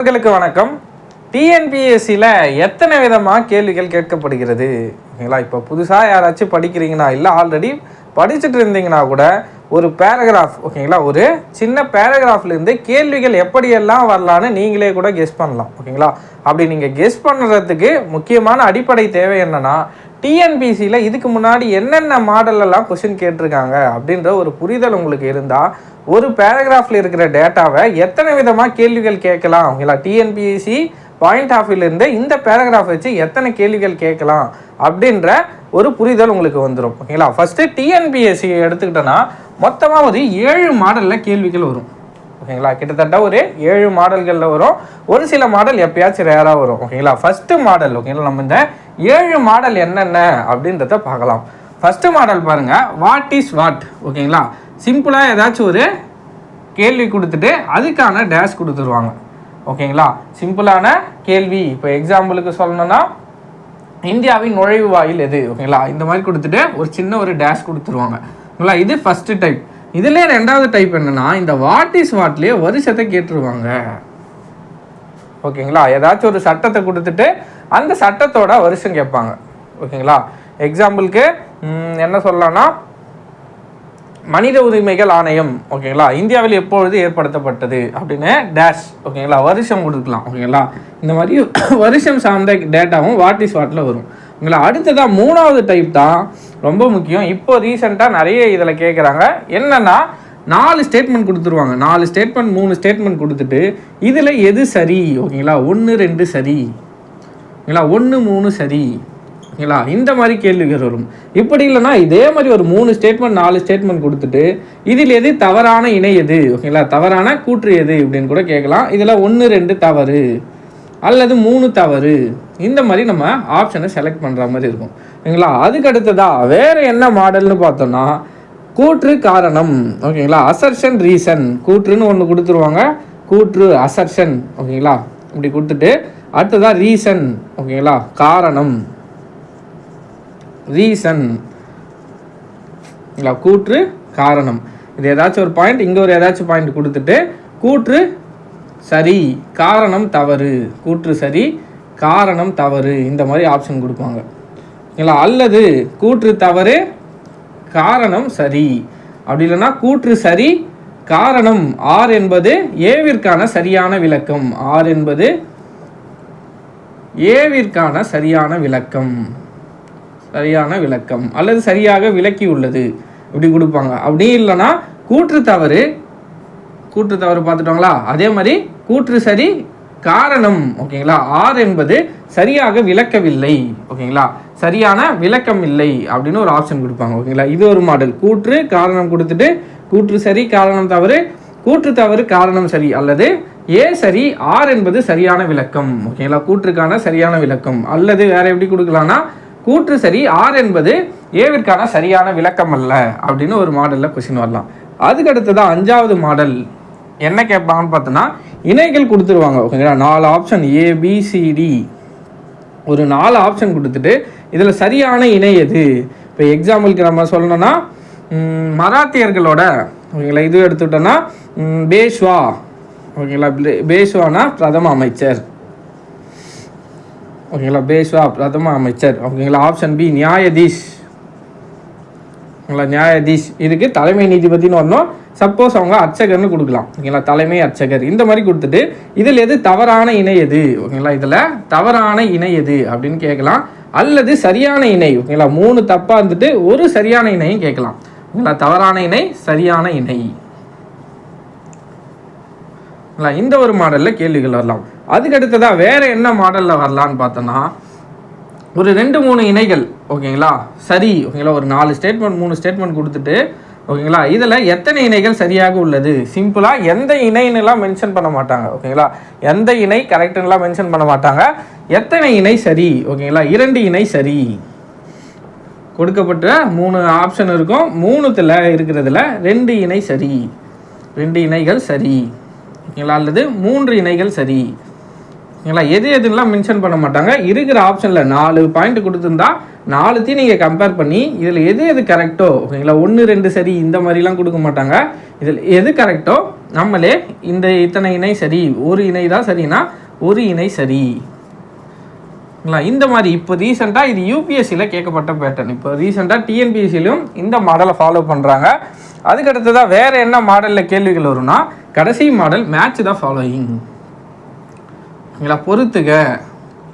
உங்களுக்கு வணக்கம். டிஎன்பிஎஸ்சியில் எத்தனை விதமாக கேள்விகள் கேட்கப்படுகிறது ஓகேங்களா? இப்போ புதுசாக யாராச்சும் படிக்கிறீங்கன்னா இல்லை ஆல்ரெடி படிச்சுட்டு இருந்தீங்கன்னா கூட ஒரு பேராகிராஃப் ஓகேங்களா, ஒரு சின்ன பேராகிராஃப்லேருந்து கேள்விகள் எப்படியெல்லாம் வரலான்னு நீங்களே கூட கெஸ் பண்ணலாம் ஓகேங்களா. அப்படி நீங்கள் கெஸ் பண்ணுறதுக்கு முக்கியமான அடிப்படை தேவை என்னென்னா, டிஎன்பிஎஸ்சியில் இதுக்கு முன்னாடி என்னென்ன மாடலெல்லாம் கொஷின் கேட்டிருக்காங்க அப்படின்ற ஒரு புரிதல் உங்களுக்கு இருந்தால் ஒரு பேராகிராஃபில் இருக்கிற டேட்டாவை எத்தனை விதமாக கேள்விகள் கேட்கலாம் ஓகேங்களா, டிஎன்பிஎஸ்சி பாயிண்ட் ஆஃப் வியூலேருந்து இந்த பேராகிராஃப் வச்சு எத்தனை கேள்விகள் கேட்கலாம் அப்படின்ற ஒரு புரிதல் உங்களுக்கு வந்துடும் ஓகேங்களா. ஃபஸ்ட்டு டிஎன்பிஎஸ்சி எடுத்துக்கிட்டோன்னா மொத்தமாக ஒரு 7 மாடலில் கேள்விகள் வரும் ஓகேங்களா. கிட்டத்தட்ட ஒரு 7 மாடல்களில் வரும். ஒரு சில மாடல் எப்பயாச்சும் ரேராக வரும் ஓகேங்களா. ஃபஸ்ட்டு மாடல் ஓகேங்களா, நம்ம இந்த 7 மாடல் என்னென்ன அப்படின்றத பார்க்கலாம். ஃபஸ்ட்டு மாடல் பாருங்கள், வாட் இஸ் வாட் ஓகேங்களா. சிம்பிளாக ஏதாச்சும் ஒரு கேள்வி கொடுத்துட்டு அதுக்கான டேஷ் கொடுத்துருவாங்க ஓகேங்களா. சிம்பிளான கேள்வி, இப்போ எக்ஸாம்பிளுக்கு சொல்லணும்னா இந்தியாவின் நுழைவு வாயில் எது ஓகேங்களா, இந்த மாதிரி கொடுத்துட்டு ஒரு சின்ன ஒரு டேஷ் கொடுத்துருவாங்க ஓகேங்களா. இது ஃபஸ்ட்டு டைப். இதிலே ரெண்டாவது டைப் என்னென்னா, இந்த வாட் இஸ் வாட்லேயே வருஷத்தை கேட்டுருவாங்க ஓகேங்களா. ஏதாச்சும் ஒரு சட்டத்தை கொடுத்துட்டு அந்த சட்டத்தோட வருஷம் கேட்பாங்க ஓகேங்களா. எக்ஸாம்பிளுக்கு என்ன சொல்லலாம்னா, மனித உரிமைகள் ஆணையம் ஓகேங்களா இந்தியாவில் எப்பொழுது ஏற்படுத்தப்பட்டது அப்படின்னு டேஷ் ஓகேங்களா, வருஷம் கொடுக்கலாம் ஓகேங்களா. இந்த மாதிரி வருஷம் சார்ந்த டேட்டாவும் வாட் இஸ் வாட்டில் வரும் ஓகேங்களா. அடுத்ததாக மூணாவது டைப் தான் ரொம்ப முக்கியம். இப்போ ரீசெண்டாக நிறைய இதில் கேட்குறாங்க. என்னென்னா 4 ஸ்டேட்மெண்ட் கொடுத்துருவாங்க. 4 ஸ்டேட்மெண்ட் 3 ஸ்டேட்மெண்ட் கொடுத்துட்டு இதில் எது சரி ஓகேங்களா, 1 2 சரி ஓகேங்களா, 1 3 சரி ஓகேங்களா, இந்த மாதிரி கேள்விகள் வரும். இப்படி இல்லைனா இதே மாதிரி ஒரு 3 ஸ்டேட்மெண்ட் 4 ஸ்டேட்மெண்ட் கொடுத்துட்டு இதில் எது தவறான இணை எது ஓகேங்களா, தவறான கூற்று எது அப்படின்னு கூட கேட்கலாம். இதில் 1 2 தவறு அல்லது 3 தவறு, இந்த மாதிரி நம்ம ஆப்ஷனை செலக்ட் பண்ணுற மாதிரி இருக்கும் ஓகேங்களா. அதுக்கு அடுத்ததாக வேறு என்ன மாடல்னு பார்த்தோம்னா, கூற்று காரணம் ஓகேங்களா, அசர்ஷன் ரீசன். கூற்றுன்னு ஒன்று கொடுத்துருவாங்க, கூற்று அசர்ஷன் ஓகேங்களா, இப்படி கொடுத்துட்டு அடுத்ததாக ரீசன் ஓகேங்களா, காரணம் ரீசன் இல்லை, கூற்று காரணம். இது ஏதாச்சும் ஒரு பாயிண்ட், இங்கே ஒரு ஏதாச்சும் பாயிண்ட் கொடுத்துட்டு கூற்று சரி காரணம் தவறு, கூற்று சரி காரணம் தவறு, இந்த மாதிரி ஆப்ஷன் கொடுப்பாங்க ஓகேங்களா. அல்லது கூற்று தவறு காரணம் சரி, அப்படி இல்லைன்னா கூற்று சரி காரணம் ஆர் என்பது ஏவிற்கான சரியான விளக்கம், ஆர் என்பது ஏவிற்கான சரியான விளக்கம், சரியான விளக்கம் அல்லது சரியாக விளக்கி உள்ளது இப்படி கொடுப்பாங்க. அப்படி இல்லைன்னா கூற்று தவறு, கூற்று தவறு பார்த்துட்டோங்களா. அதே மாதிரி கூற்று சரி காரணம் ஓகேங்களா, ஆர் என்பது சரியாக விளக்கவில்லை ஓகேங்களா, சரியான விளக்கம் இல்லை அப்படின்னு ஒரு ஆப்ஷன் கொடுப்பாங்க ஓகேங்களா. இது ஒரு மாடல். கூற்று காரணம் கொடுத்துட்டு கூற்று சரி காரணம் தவறு, கூற்று தவறு காரணம் சரி அல்லது ஏ சரி ஆர் என்பது சரியான விளக்கம் ஓகேங்களா, கூற்றுக்கான சரியான விளக்கம். அல்லது வேற எப்படி கொடுக்கலாம்னா, கூற்று சரி ஆர் என்பது ஏவிற்கான சரியான விளக்கம் அல்ல அப்படின்னு ஒரு மாடலில் கொஸ்டின் வரலாம். அதுக்கு அடுத்ததான் 5வது மாடல் என்ன கேட்பாங்கன்னு பார்த்தோன்னா, இணைகள் கொடுத்துருவாங்க ஓகேங்களா. 4 ஆப்ஷன் ஏபிசிடி, ஒரு 4 ஆப்ஷன் கொடுத்துட்டு இதில் சரியான இணை எது. இப்போ எக்ஸாம்பிளுக்கு நம்ம சொல்லணும்னா, மராத்தியர்களோட ஓகேங்களா இது எடுத்துக்கிட்டோன்னா பேஷ்வா ஓகேங்களா, பேஷ்வானா பிரதம அமைச்சர் ஓகேங்களா, பேஷ்வா பிரதம அமைச்சர் ஓகேங்களா. ஆப்ஷன் பி நியாயதீஷ் ஓகேங்களா, நியாயதீஷ் இதுக்கு தலைமை நீதிபதினு வரணும். சப்போஸ் அவங்க அர்ச்சகர்னு கொடுக்கலாம் ஓகேங்களா, தலைமை அர்ச்சகர். இந்த மாதிரி கொடுத்துட்டு இதில் எது தவறான இணை எது ஓகேங்களா, இதில் தவறான இணை எது அப்படின்னு கேட்கலாம். அல்லது சரியான இணை ஓகேங்களா, 3 தப்பாக இருந்துட்டு ஒரு சரியான இணையும் கேட்கலாம் ஓகேங்களா. தவறான இணை சரியான இணை இந்த ஒரு மாடலில் கேள்விகள் வரலாம். அதுக்கு அடுத்ததாக வேறு என்ன மாடலில் வரலான்னு பார்த்தோன்னா, ஒரு 2-3 இணைகள் ஓகேங்களா சரி ஓகேங்களா, ஒரு 4 ஸ்டேட்மெண்ட் 3 ஸ்டேட்மெண்ட் கொடுத்துட்டு ஓகேங்களா இதில் எத்தனை இணைகள் சரியாக உள்ளது. சிம்பிளாக எந்த இணைன்னுலாம் மென்ஷன் பண்ண மாட்டாங்க ஓகேங்களா, எந்த இணை கரெக்டுன்னெலாம் மென்ஷன் பண்ண மாட்டாங்க. எத்தனை இணை சரி ஓகேங்களா, 2 இணை சரி. கொடுக்கப்பட்ட 3 ஆப்ஷன் இருக்கும், 3த்தில் இருக்கிறதுல 2 இணை சரி, 2 இணைகள் சரி ஓகேங்களா, அல்லது 3 இணைகள் சரி ஓகேங்களா. எது எதுலாம் மென்ஷன் பண்ண மாட்டாங்க. இருக்கிற ஆப்ஷனில் 4 பாயிண்ட் கொடுத்துருந்தா 4த்தையும் நீங்கள் கம்பேர் பண்ணி இதில் எது எது கரெக்டோ ஓகேங்களா, 1 2 சரி இந்த மாதிரிலாம் கொடுக்க மாட்டாங்க. இதில் எது கரெக்டோ நம்மளே இந்த இத்தனை இணை சரி, ஒரு இணை தான் சரின்னா ஒரு இணை சரி. இந்த மாதிரி இப்போ ரீசெண்டாக இது யூபிஎஸ்சியில் கேட்கப்பட்ட பேட்டர்ன். இப்போ ரீசெண்டாக டிஎன்பிஎஸ்சிலையும் இந்த மாடலை ஃபாலோ பண்ணுறாங்க. அதுக்கடுத்து தான் வேறு என்ன மாடலில் கேள்விகள் வரும்னா, கடைசி மாடல் மேட்ச் த ஃபாலோயிங். ஓகேங்களா, பொறுத்துக.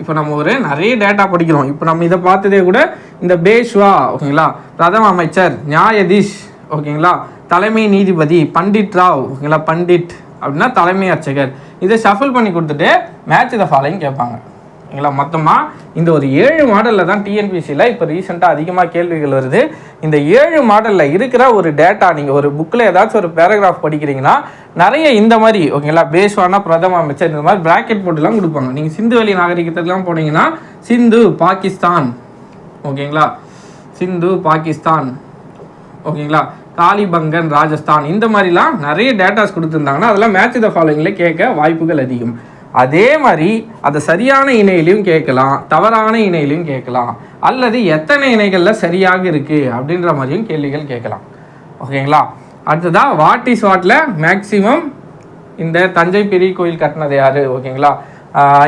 இப்போ நம்ம ஒரு நிறைய டேட்டா படிக்கிறோம். இப்போ நம்ம இதை பார்த்ததே கூட இந்த பேஷ்வா, ஓகேங்களா, பிரதம அமைச்சர், நியாயதீஷ், ஓகேங்களா, தலைமை நீதிபதி, பண்டிட் ராவ், ஓகேங்களா, பண்டிட் அப்படின்னா தலைமை அர்ச்சகர். இதை ஷஃபிள் பண்ணி கொடுத்துட்டு மேட்ச் த ஃபாலோயிங் கேட்பாங்க. ஓகேங்களா, மொத்தமாக இந்த ஒரு 7 மாடலில் தான் டிஎன்பிஎஸ்சியில் இப்போ ரீசெண்டாக அதிகமாக கேள்விகள் வருது. இந்த 7 மாடலில் இருக்கிற ஒரு டேட்டா, நீங்கள் ஒரு புக்கில் ஏதாச்சும் ஒரு பேராகிராஃப் படிக்கிறீங்கன்னா நிறைய இந்த மாதிரி, ஓகேங்களா, பேஷ்வானா பிரதம அமைச்சர், இந்த மாதிரி பிராக்கெட் போட்டுலாம் கொடுப்பாங்க. நீங்கள் சிந்து வெளி நாகரிகத்துக்குலாம் போனீங்கன்னா சிந்து பாகிஸ்தான், ஓகேங்களா, சிந்து பாகிஸ்தான், ஓகேங்களா, காலிபங்கன் ராஜஸ்தான், இந்த மாதிரிலாம் நிறைய டேட்டாஸ் கொடுத்துருந்தாங்கன்னா அதெல்லாம் மேட்ச் த ஃபாலோயிங்கில் கேட்க வாய்ப்புகள் அதிகம். அதே மாதிரி அதை சரியான இணையிலையும் கேட்கலாம், தவறான இணையிலையும் கேட்கலாம், அல்லது எத்தனை இணைகளில் சரியாக இருக்குது அப்படின்ற மாதிரியும் கேள்விகள் கேட்கலாம். ஓகேங்களா, அடுத்ததாக வாட் இஸ் வாட்டில் மேக்சிமம் இந்த தஞ்சை பெரிய கோயில் கட்டினது யார், ஓகேங்களா,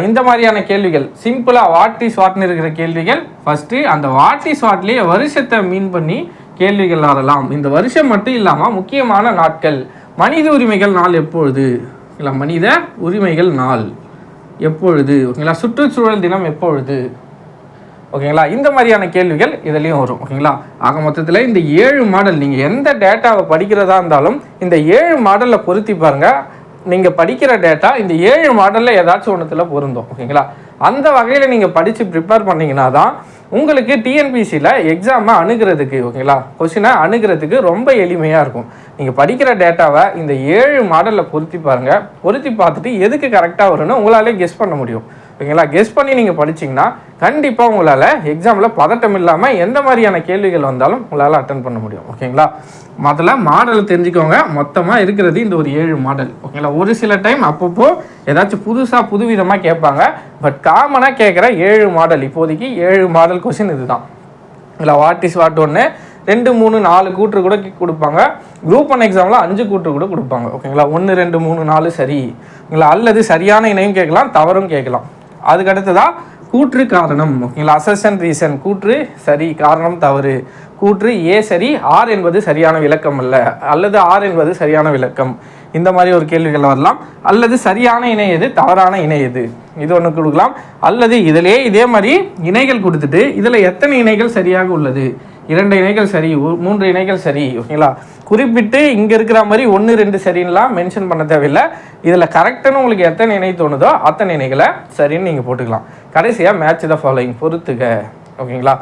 இந்த மாதிரியான கேள்விகள் சிம்பிளாக வாட் இஸ் வாட்னு இருக்கிற கேள்விகள். ஃபஸ்ட்டு அந்த வாட் இஸ் வாட்லேயே வருஷத்தை மீன் பண்ணி கேள்விகள் வரலாம். இந்த வருஷம் மட்டும் இல்லாமல் முக்கியமான நாட்கள், மனித உரிமைகள் நாள் எப்பொழுது, இல்லை மனித உரிமைகள் நாள் எப்பொழுது, ஓகேங்களா, சுற்றுச்சூழல் தினம் எப்பொழுது, ஓகேங்களா, இந்த மாதிரியான கேள்விகள் இதுலேயும் வரும். ஓகேங்களா, ஆக மொத்தத்தில் இந்த 7 மாடல் நீங்கள் எந்த டேட்டாவை படிக்கிறதா இருந்தாலும் இந்த 7 மாடலில் பொருத்தி பாருங்கள். நீங்கள் படிக்கிற டேட்டா இந்த 7 மாடலில் ஏதாச்சும் ஒன்றுத்தில் பொருந்தும். ஓகேங்களா, அந்த வகையில் நீங்கள் படித்து ப்ரிப்பேர் பண்ணிங்கன்னா தான் உங்களுக்கு டிஎன்பிஎஸ்சியில் எக்ஸாமை அணுகிறதுக்கு, ஓகேங்களா, கொஸ்டினை அணுகிறதுக்கு ரொம்ப எளிமையாக இருக்கும். நீங்கள் படிக்கிற டேட்டாவை இந்த 7 மாடலில் பொருத்தி பாருங்கள். பொருத்தி பார்த்துட்டு எதுக்கு கரெக்டாக வரும்னு உங்களாலே கெஸ் பண்ண முடியும். ஓகேங்களா, கெஸ் பண்ணி நீங்கள் படிச்சிங்கன்னா கண்டிப்பாக உங்களால் எக்ஸாமில் பதட்டம் இல்லாமல் எந்த மாதிரியான கேள்விகள் வந்தாலும் உங்களால் அட்டன் பண்ண முடியும். ஓகேங்களா, முதல்ல மாடலை தெரிஞ்சுக்கோங்க. மொத்தமாக இருக்கிறது இந்த ஒரு 7 மாடல். ஓகேங்களா, ஒரு சில டைம் அப்பப்போ ஏதாச்சும் புதுவிதமாக கேட்பாங்க. பட் காமனாக கேட்குற 7 மாடல், இப்போதைக்கு 7 மாடல் கொஸ்டின் இதுதான். இல்லை வாட் இஸ் வாட் 1, 2, 3, 4 கூற்று கூட கொடுப்பாங்க. குரூப் 1 எக்ஸாமில் 5 கூற்று கூட கொடுப்பாங்க. ஓகேங்களா, 1, 2, 3, 4 சரி, ஓகேங்களா, அல்லது சரியான இணையும் கேட்கலாம், தவறும் கேட்கலாம். அதுக்கடுத்ததான் கூற்று காரணம், ஓகேங்களா, அசர்ஷன் ரீசன், கூற்று சரி காரணம் தவறு, கூற்று ஏ சரி ஆர் என்பது சரியான விளக்கம் அல்ல, அல்லது ஆர் என்பது சரியான விளக்கம், இந்த மாதிரி ஒரு கேள்விகள் வரலாம். அல்லது சரியான இணை எது, தவறான இணை எது, இது ஒன்று கொடுக்கலாம். அல்லது இதிலே இதே மாதிரி இணைகள் கொடுத்துட்டு இதில் எத்தனை இணைகள் சரியாக உள்ளது, 2 இணைகள் சரி, 3 இணைகள் சரி, ஓகேங்களா, குறிப்பிட்டு இங்கே இருக்கிற மாதிரி 1, 2 சரின்னுலாம் மென்ஷன் பண்ண தேவையில்லை. இதில் கரெக்டான உங்களுக்கு எத்தனை இணை தோணுதோ அத்தனை இணைகளை சரின்னு நீங்கள் போட்டுக்கலாம். கடைசியாக மேட்ச் த ஃபாலோயிங் பொறுத்துக. ஓகேங்களா,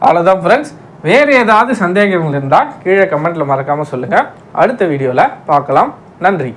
அவ்வளோதான் ஃப்ரெண்ட்ஸ். வேறு ஏதாவது சந்தேகங்கள் இருந்தால் கீழே கமெண்ட்டில் மறக்காமல் சொல்லுங்கள். அடுத்த வீடியோவில் பார்க்கலாம். நன்றி.